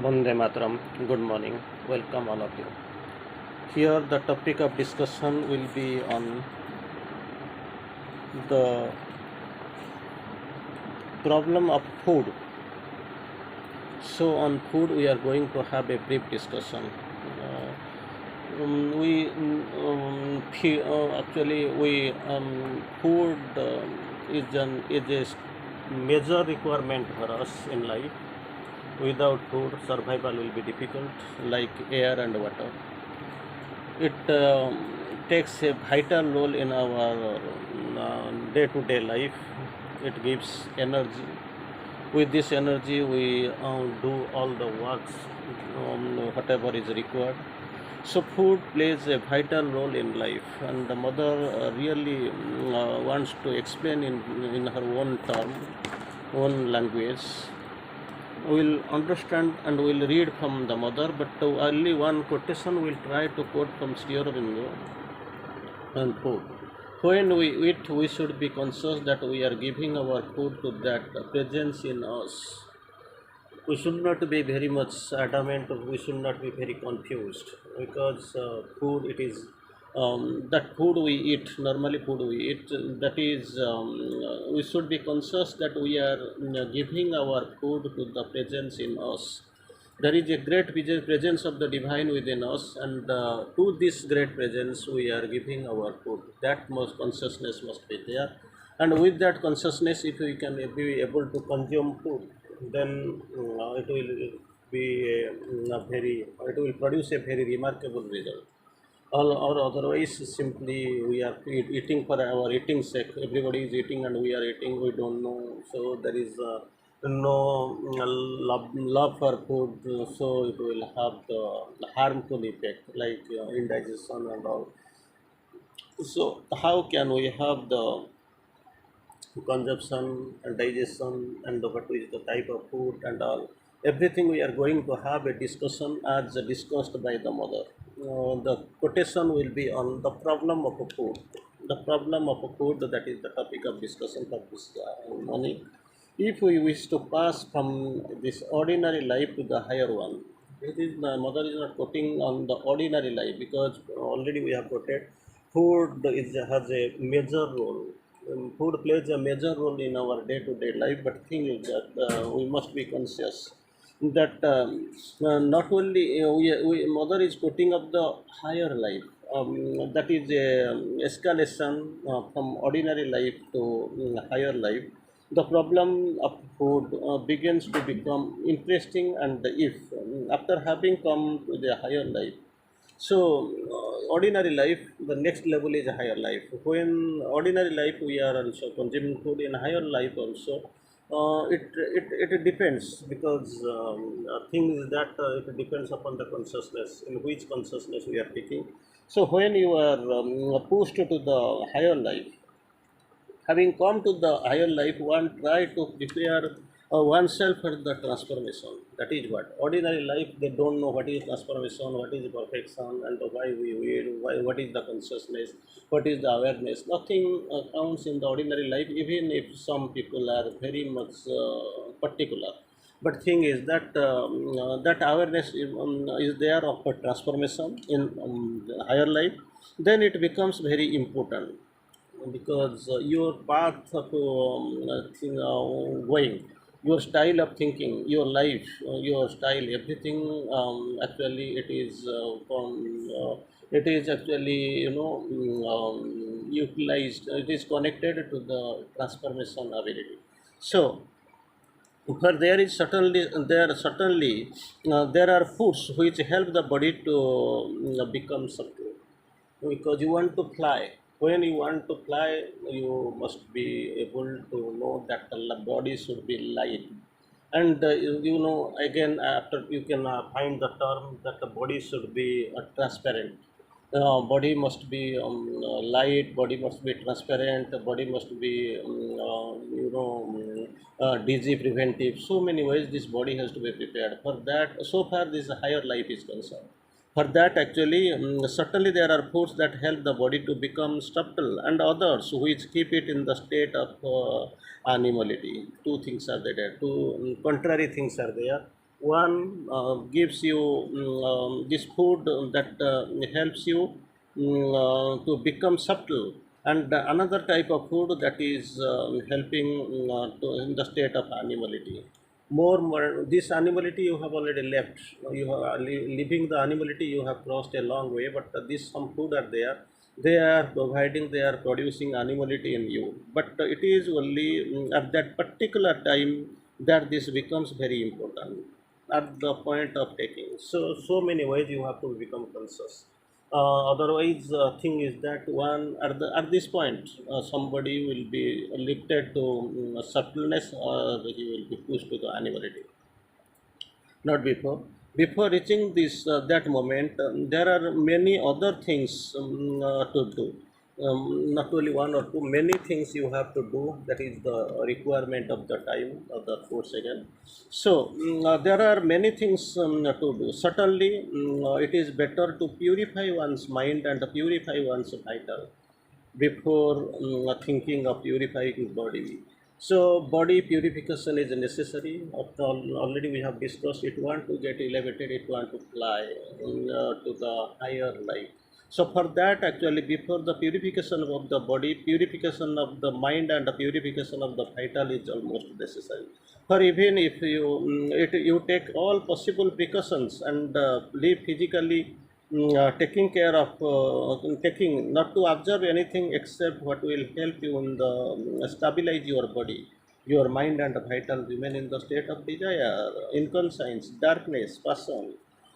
Bande Matram, good morning, welcome all of you. Here the topic of discussion will be on the problem of food. So on food we are going to have a brief discussion. We actually we food is a major requirement for us in life. Without food, survival will be difficult, like air and water. It takes a vital role in our day-to-day life. It gives energy. With this energy, we do all the works, whatever is required. So food plays a vital role in life, and the mother really wants to explain in her own term, own language. We'll understand and we'll read from the mother, but only one quotation we'll try to quote from Sri Aurobindo on food. When we eat, we should be conscious that we are giving our food to that presence in us. We should not be very much adamant, we should not be very confused, because food, it is that food we eat, normally food we eat, that is we should be conscious that we are giving our food to the presence in us. There is a great presence of the divine within us, and to this great presence we are giving our food. That most consciousness must be there, and with that consciousness, if we can be able to consume food, then it will be a very, it will produce a very remarkable result. Or otherwise, simply we are eating for our eating sake. Everybody is eating and we are eating, we don't know. So there is no love for food, so it will have the harmful effect, like indigestion and all. So how can we have the consumption and digestion, and what is the type of food and all? Everything we are going to have a discussion as discussed by the mother. The quotation will be on the problem of a food. The problem of a food, that is the topic of discussion for this morning. If we wish to pass from this ordinary life to the higher one, it is the mother is not quoting on the ordinary life, because already we have quoted food has a major role. Food plays a major role in our day-to-day life, but thing is that we must be conscious that not only mother is putting up the higher life, that is a escalation from ordinary life to higher life. The problem of food begins to become interesting, and if after having come to the higher life, so ordinary life, the next level is a higher life. When ordinary life we are also consuming food, in higher life also, it depends, because things that it depends upon the consciousness, in which consciousness we are taking. So when you are pushed to the higher life, having come to the higher life, one try to prepare oneself for the transformation. That is what ordinary life, they don't know what is transformation, what is perfection, and why we will, why, what is the consciousness, what is the awareness. Nothing counts in the ordinary life, even if some people are very much particular. But thing is that that awareness is there of a transformation in the higher life, then it becomes very important, because your path of going, your style of thinking, your life, your style, everything, actually it is actually, utilized. It is connected to the transformation ability. So for there are foods which help the body to become subtle, because you want to fly. When you want to fly, you must be able to know that the body should be light, and again, after you can find the term that the body should be transparent. Body must be light, body must be transparent, body must be disease preventive. So many ways this body has to be prepared for that. So far this higher life is concerned. For that, actually, certainly there are foods that help the body to become subtle, and others which keep it in the state of animality. Two things are there, two contrary things are there. One gives you this food that helps you to become subtle, and another type of food that is helping in the state of animality. More, this animality you have already left. You are leaving the animality. You have crossed a long way, but this some food are there. They are providing. They are producing animality in you. But it is only at that particular time that this becomes very important at the point of taking. So many ways you have to become conscious. Otherwise, thing is that one at this point, somebody will be lifted to subtleness, or he will be pushed to the animality. Not before. Before reaching this that moment, there are many other things to do. Not only one or two, many things you have to do. That is the requirement of the time of the 4 seconds. So there are many things to do. Certainly, it is better to purify one's mind and purify one's vital before thinking of purifying body. So body purification is necessary. After all, already we have discussed it. Want to get elevated, it want to fly to the higher life. So for that, actually, before the purification of the body, purification of the mind and the purification of the vital is almost necessary. For even if you you take all possible precautions and live physically, taking care of taking not to observe anything except what will help you in the stabilize your body, your mind and vital remain in the state of desire, inconscience, darkness, passion.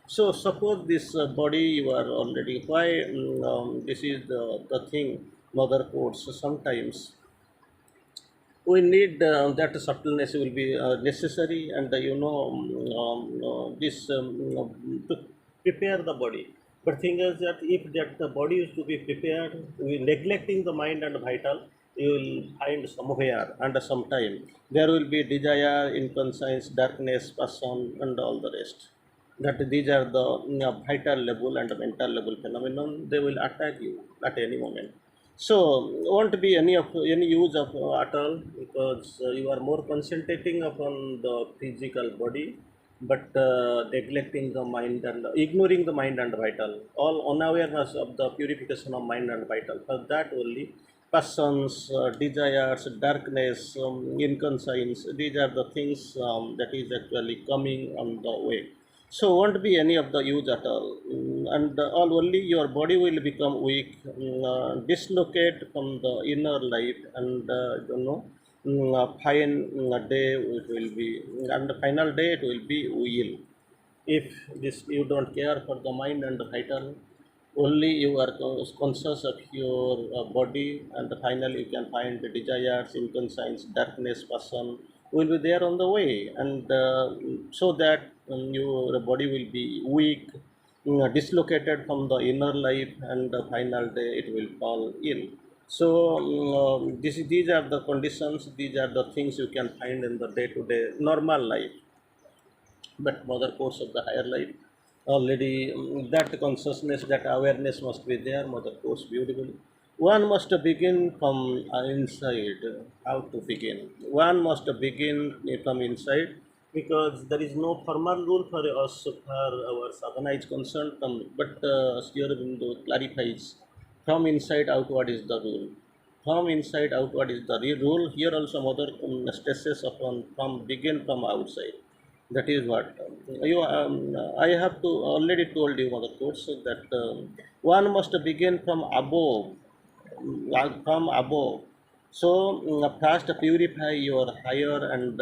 So suppose this body you are already why this is the thing mother quotes sometimes we need that subtleness will be necessary, and this to prepare the body. But thing is that if that the body is to be prepared, we neglecting the mind and vital, you will find somewhere and sometime there will be desire, inconscience, darkness, passion, and all the rest. That these are the vital level and the mental level phenomenon. They will attack you at any moment. So won't be any use of at all, because you are more concentrating upon the physical body, but neglecting the mind and ignoring the mind and vital. All unawareness of the purification of mind and vital. For that only, passions, desires, darkness, inconscience. These are the things that is actually coming on the way. So won't be any of the use at all. And all only your body will become weak, dislocate from the inner life, and fine day it will be, and the final day it will be will. If this you don't care for the mind and the vital, only you are conscious of your body, and finally you can find the desires, inconscience, darkness, passion will be there on the way, and so that your body will be weak, dislocated from the inner life, and the final day it will fall ill. So these are the conditions, these are the things you can find in the day-to-day normal life. But mother course of the higher life, already that consciousness, that awareness must be there. Mother course beautifully, one must begin from inside. How to begin? One must begin from inside, because there is no formal rule for us for our sadhana is concerned, but Sri Aurobindo clarifies, from inside outward is the rule. From inside outward is the rule. Here also mother stresses upon from begin from outside. That is what you. I have to already told you, Mother Course, that one must begin from above, from above. So first purify your higher, and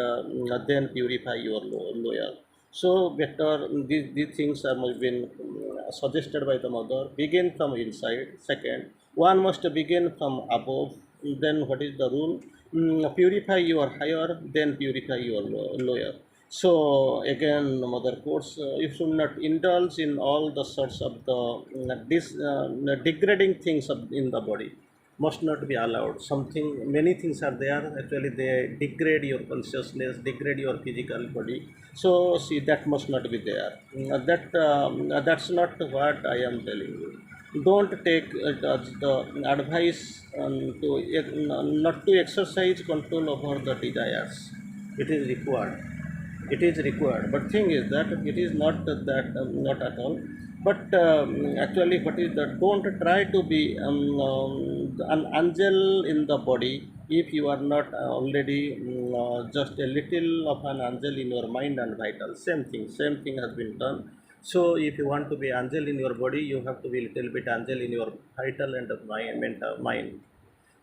then purify your lower. So better these things are been suggested by the mother. Begin from inside. Second, one must begin from above. Then what is the rule? Purify your higher, then purify your lower. So again, mother course, you should not indulge in all the sorts of the degrading things in the body. Must not be allowed. Something, many things are there. Actually, they degrade your consciousness, degrade your physical body. So see, that must not be there. That's not what I am telling you. Don't take the advice to not to exercise control over the desires. It is required. It is required, but thing is that it is not that not at all. But actually, what is that? Don't try to be an angel in the body if you are not already just a little of an angel in your mind and vital. Same thing has been done. So if you want to be angel in your body, you have to be little bit angel in your vital and mental mind.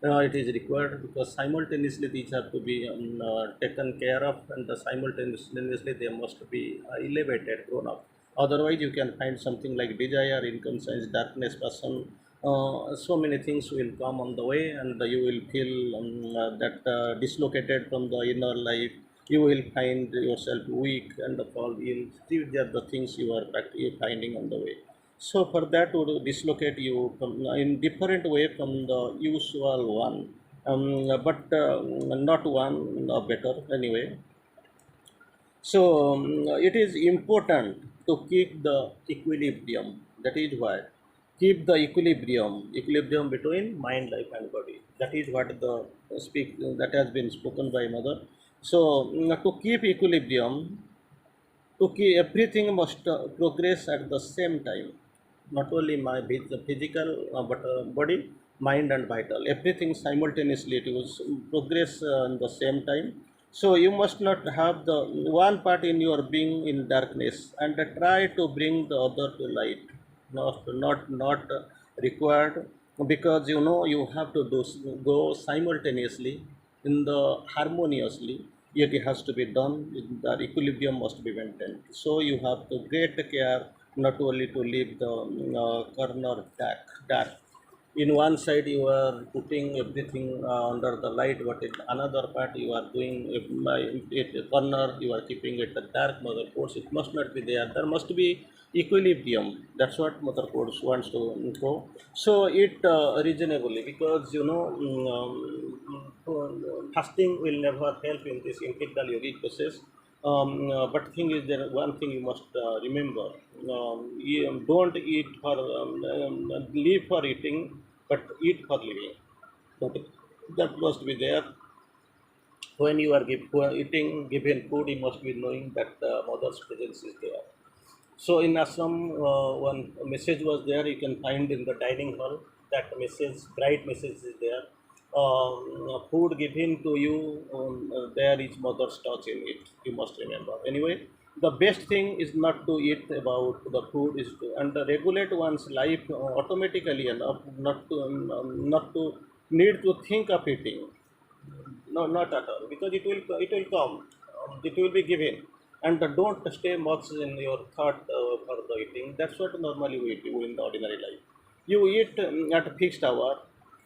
It is required because simultaneously these have to be taken care of, and simultaneously they must be elevated, grown up. Otherwise you can find something like desire, inconscience, darkness, passion. So many things will come on the way, and you will feel that dislocated from the inner life. You will find yourself weak and fall ill. These are the things you are finding on the way. So for that would dislocate you from, in different way from the usual one, but not one better anyway. So it is important to keep the equilibrium. That is why keep the equilibrium between mind, life, and body. That is what the speak that has been spoken by mother. So to keep equilibrium, okay, everything must progress at the same time. Not only my physical, but body, mind, and vital. Everything simultaneously it will progress in the same time. So you must not have the one part in your being in darkness and try to bring the other to light. Not required, because you know you have to go simultaneously in the harmoniously. Yet it has to be done. The equilibrium must be maintained. So you have to great care not only to leave the corner dark. In one side you are putting everything under the light, but in another part you are doing it corner you are keeping it the dark. Mother codes, it must not be there. There must be equilibrium. That's what mother codes wants to go. So it reasonably, because you know fasting will never help in this integral yogic process. But thing is, there one thing you must remember: you don't eat for live for eating, but eat for living. That, that must be there. When you are eating given food, you must be knowing that the mother's presence is there. So in ashram, one message was there. You can find in the dining hall that message, bright message is there. Food given to you, there is mother's touch in it. You must remember. Anyway, the best thing is not to eat about the food, is to and regulate one's life automatically enough, not to need to think of eating. No, not at all, because it will come, it will be given, and don't stay much in your thought for the eating. That's what normally we do in the ordinary life. You eat at a fixed hour,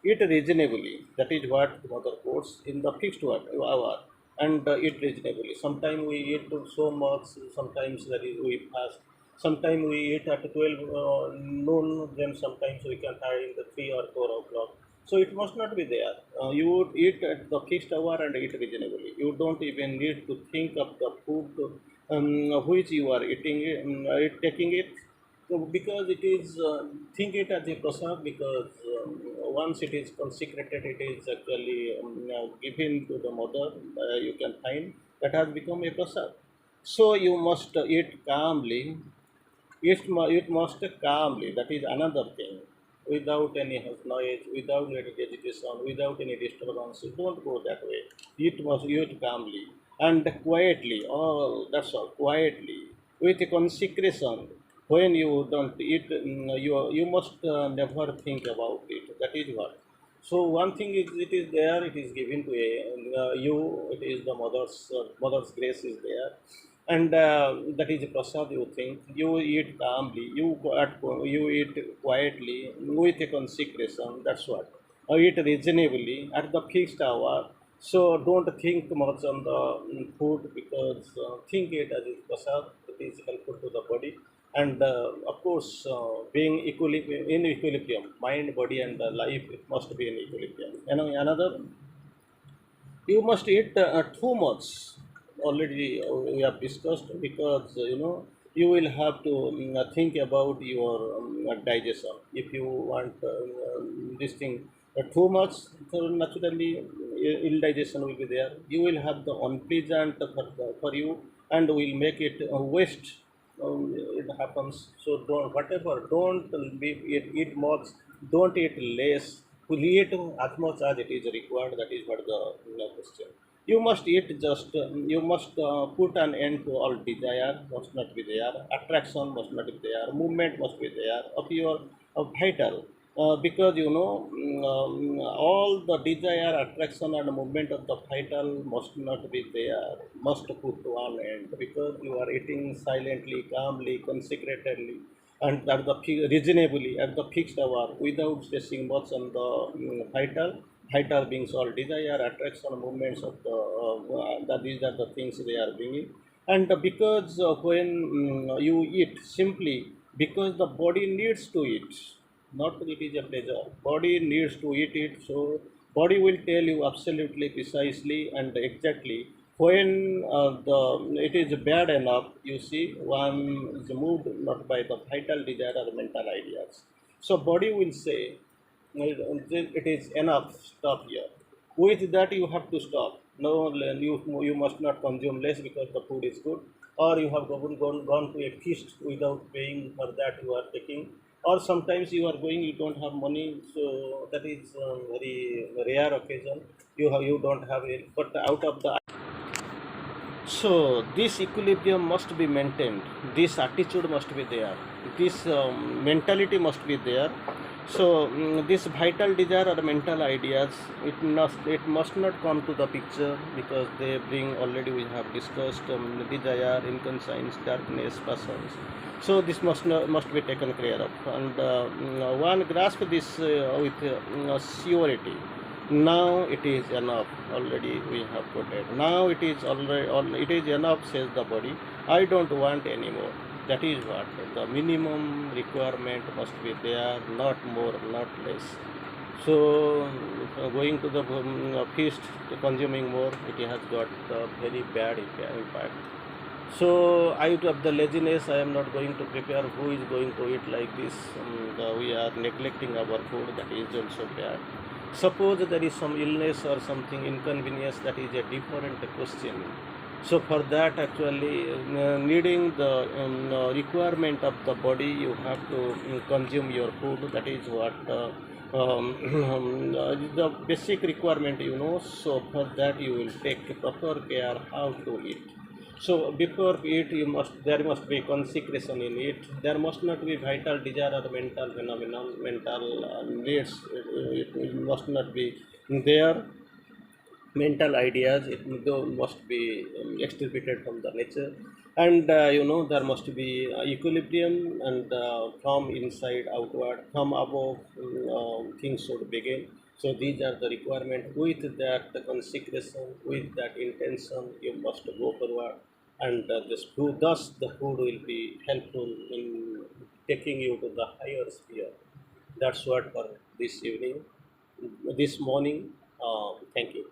eat reasonably. That is what the mother quotes in the fixed hour, and eat reasonably. Sometimes we eat so much, sometimes that is we fast. Sometimes we eat at 12 noon, then sometimes we can have in the 3 or 4 o'clock. So it must not be there. You would eat at the fixed hour and eat reasonably. You don't even need to think of the food which you are eating, taking it. So because it is, think it as a prasad, because once it is consecrated, it is actually given to the mother. You can find that has become a prasad. So you must eat calmly. It must calmly. That is another thing. Without any noise, without any agitation, without any disturbance. Don't go that way. It must eat calmly and quietly. Oh, that's all. Quietly, with consecration. When you don't eat, you must never think about it. That is what. So one thing is, it is there. It is given to a you. It is the mother's grace is there, and that is a prasad. You think you eat calmly, you eat quietly with a consecration. That's what. Or eat reasonably at the fixed hour. So don't think much on the food, because think it as a prasad. It is helpful to the body, and of course, being in equilibrium, mind, body, and life, it must be in equilibrium. And another, you must eat too much. Already we have discussed, because you know you will have to think about your digestion. If you want this thing too much, so naturally ill digestion will be there. You will have the unpleasant for you, and we'll make it waste. It happens. So don't whatever. Don't eat more. Don't eat less. We'll eat as much as it is required. That is what the question. You must eat just. You must put an end to all desire. Must not be there. Attraction must not be there. Movement must be there of your vital. Because all the desire, attraction, and movement of the vital must not be there, must put to an end, because you are eating silently, calmly, consecratedly, and at the reasonably at the fixed hour, without stressing much on the vital beings, all desire, attraction, movements of the these are the things they are bringing. And because when you eat simply because the body needs to eat, not that it is a pleasure, body needs to eat it. So body will tell you absolutely precisely and exactly when the it is bad enough. You see, one is moved not by the vital desire or mental ideas, so body will say it is enough, stop here. With that you have to stop. No, you must not consume less because the food is good, or you have gone to a feast without paying for that you are taking, or sometimes you are going, you don't have money, so that is very rare occasion. You don't have it, but out of the, so this equilibrium must be maintained. This attitude must be there. This mentality must be there. So this vital desire or mental ideas, it must not come to the picture, because they bring, already we have discussed, desire, inconscience, darkness, passions. So this must be taken care of, and one grasp this with surety. Now it is enough. Already we have quoted. Now it is already, it is enough, says the body. I don't want anymore. That is what the minimum requirement must be there, not more, not less. So going to the feast, consuming more, it has got a very bad impact. So out of the laziness, I am not going to prepare. Who is going to eat like this? We are neglecting our food. That is also bad. Suppose there is some illness or something inconvenience, that is a different question. So for that, actually needing the requirement of the body, you have to consume your food. That is what the basic requirement, so for that you will take proper care how to eat. So before it, there must be consecration in it. There must not be vital desire or mental phenomenon, mental needs. It must not be there. Mental ideas, it must be extricated from the nature, and there must be equilibrium, and from inside outward, from above, things should begin. So these are the requirement. With that consecration, with that intention, you must go forward, and this food, thus the food will be helpful in taking you to the higher sphere. That's what for this evening, this morning. Thank you.